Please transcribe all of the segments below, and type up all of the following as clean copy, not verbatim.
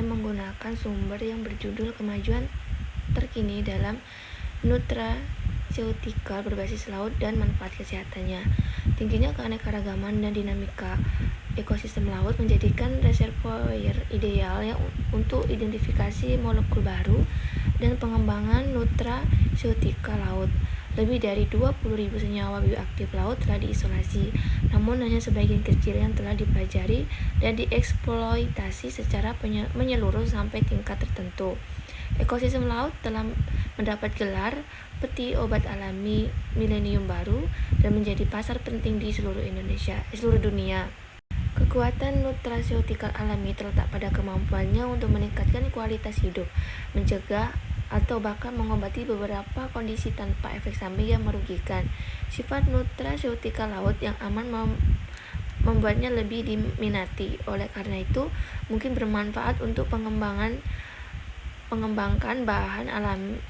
saya menggunakan sumber yang berjudul Kemajuan Terkini dalam Nutraceutikal Berbasis Laut dan Manfaat Kesehatannya. Tingginya keanekaragaman dan dinamika ekosistem laut menjadikan reservoir ideal untuk identifikasi molekul baru dan pengembangan nutraceutika laut. Lebih dari 20.000 senyawa bioaktif laut telah diisolasi, namun hanya sebagian kecil yang telah dipelajari dan dieksploitasi secara menyeluruh sampai tingkat tertentu. Ekosistem laut telah mendapat gelar peti obat alami milenium baru dan menjadi pasar penting di seluruh dunia. Kekuatan nutraceutikal alami terletak pada kemampuannya untuk meningkatkan kualitas hidup, mencegah atau bahkan mengobati beberapa kondisi tanpa efek samping yang merugikan. Sifat nutraceutika laut yang aman membuatnya lebih diminati. Oleh karena itu, mungkin bermanfaat untuk mengembangkan bahan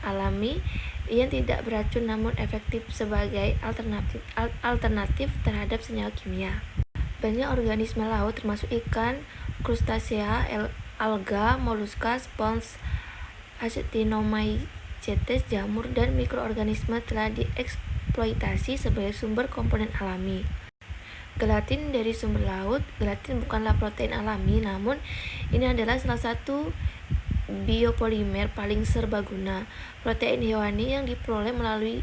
alami yang tidak beracun namun efektif sebagai alternatif terhadap senyawa kimia. Banyak organisme laut termasuk ikan, krustasea, alga, moluska, spons, Actinomycetes, jamur, dan mikroorganisme telah dieksploitasi sebagai sumber komponen alami. Gelatin dari sumber laut. Gelatin bukanlah protein alami, namun ini adalah salah satu biopolimer paling serbaguna. Protein hewani yang diperoleh melalui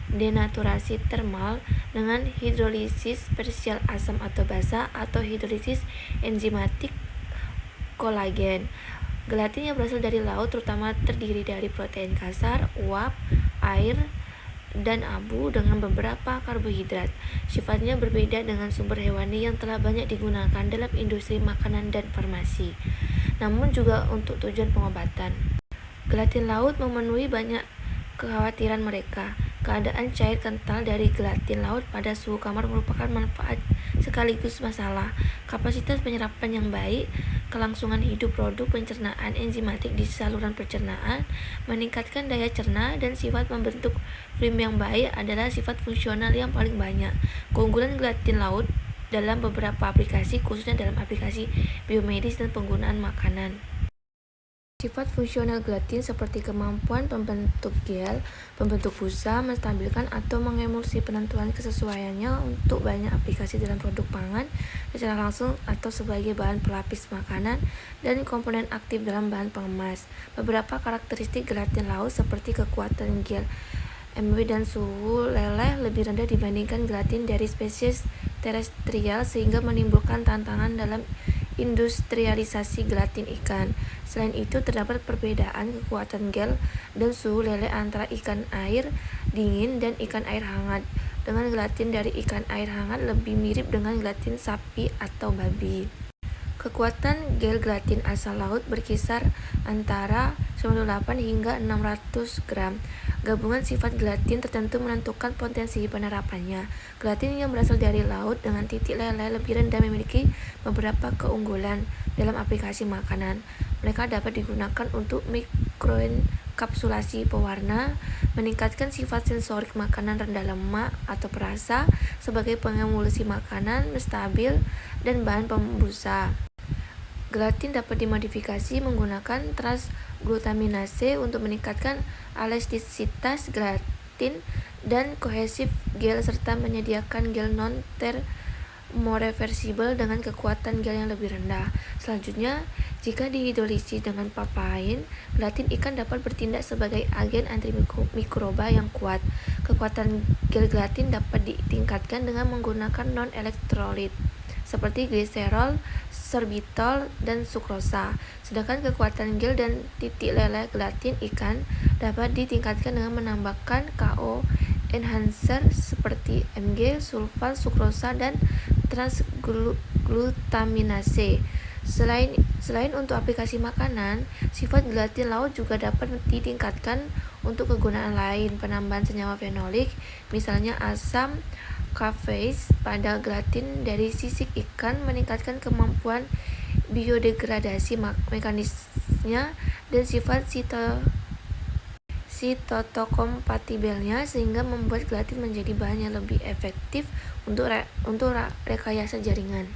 denaturasi termal dengan hidrolisis parsial asam atau basa atau hidrolisis enzimatik kolagen. Gelatin yang berasal dari laut terutama terdiri dari protein kasar, uap, air, dan abu dengan beberapa karbohidrat. Sifatnya berbeda dengan sumber hewani yang telah banyak digunakan dalam industri makanan dan farmasi, namun juga untuk tujuan pengobatan. Gelatin laut memenuhi banyak kekhawatiran mereka. Keadaan cair kental dari gelatin laut pada suhu kamar merupakan manfaat sekaligus masalah. Kapasitas penyerapan yang baik, kelangsungan hidup produk pencernaan enzimatik di saluran pencernaan, meningkatkan daya cerna, dan sifat membentuk film yang baik adalah sifat fungsional yang paling banyak. Keunggulan gelatin laut dalam beberapa aplikasi, khususnya dalam aplikasi biomedis dan penggunaan makanan. Sifat fungsional gelatin seperti kemampuan pembentuk gel, pembentuk busa, menstabilkan atau mengemulsi penentuan kesesuaiannya untuk banyak aplikasi dalam produk pangan secara langsung atau sebagai bahan pelapis makanan dan komponen aktif dalam bahan pengemas. Beberapa karakteristik gelatin laut seperti kekuatan gel Mw dan suhu leleh lebih rendah dibandingkan gelatin dari spesies terestrial sehingga menimbulkan tantangan dalam industrialisasi gelatin ikan. Selain itu, terdapat perbedaan kekuatan gel dan suhu leleh antara ikan air dingin dan ikan air hangat. Dengan gelatin dari ikan air hangat lebih mirip dengan gelatin sapi atau babi. Kekuatan gel gelatin asal laut berkisar antara 98 hingga 600 gram. Gabungan sifat gelatin tertentu menentukan potensi penerapannya. Gelatin yang berasal dari laut dengan titik leleh lebih rendah memiliki beberapa keunggulan dalam aplikasi makanan. Mereka dapat digunakan untuk mikroenkapsulasi pewarna, meningkatkan sifat sensorik makanan rendah lemak atau perasa sebagai pengemulsi makanan, stabil, dan bahan pembusa. Gelatin dapat dimodifikasi menggunakan transglutaminase untuk meningkatkan elastisitas gelatin dan kohesif gel serta menyediakan gel non-termoreversible dengan kekuatan gel yang lebih rendah. Selanjutnya, jika dihidrolisis dengan papain, gelatin ikan dapat bertindak sebagai agen antimikroba yang kuat. Kekuatan gel gelatin dapat ditingkatkan dengan menggunakan non-elektrolit seperti gliserol, sorbitol, dan sukrosa. Sedangkan kekuatan gel dan titik leleh gelatin ikan dapat ditingkatkan dengan menambahkan KO enhancer seperti Mg, sulfat, sukrosa, dan transglutaminase. Selain untuk aplikasi makanan, sifat gelatin laut juga dapat ditingkatkan untuk kegunaan lain, penambahan senyawa fenolik, misalnya asam kafeis pada gelatin dari sisik ikan meningkatkan kemampuan biodegradasi mekanisnya dan sifat sitotokompatibelnya sehingga membuat gelatin menjadi bahan yang lebih efektif untuk rekayasa jaringan.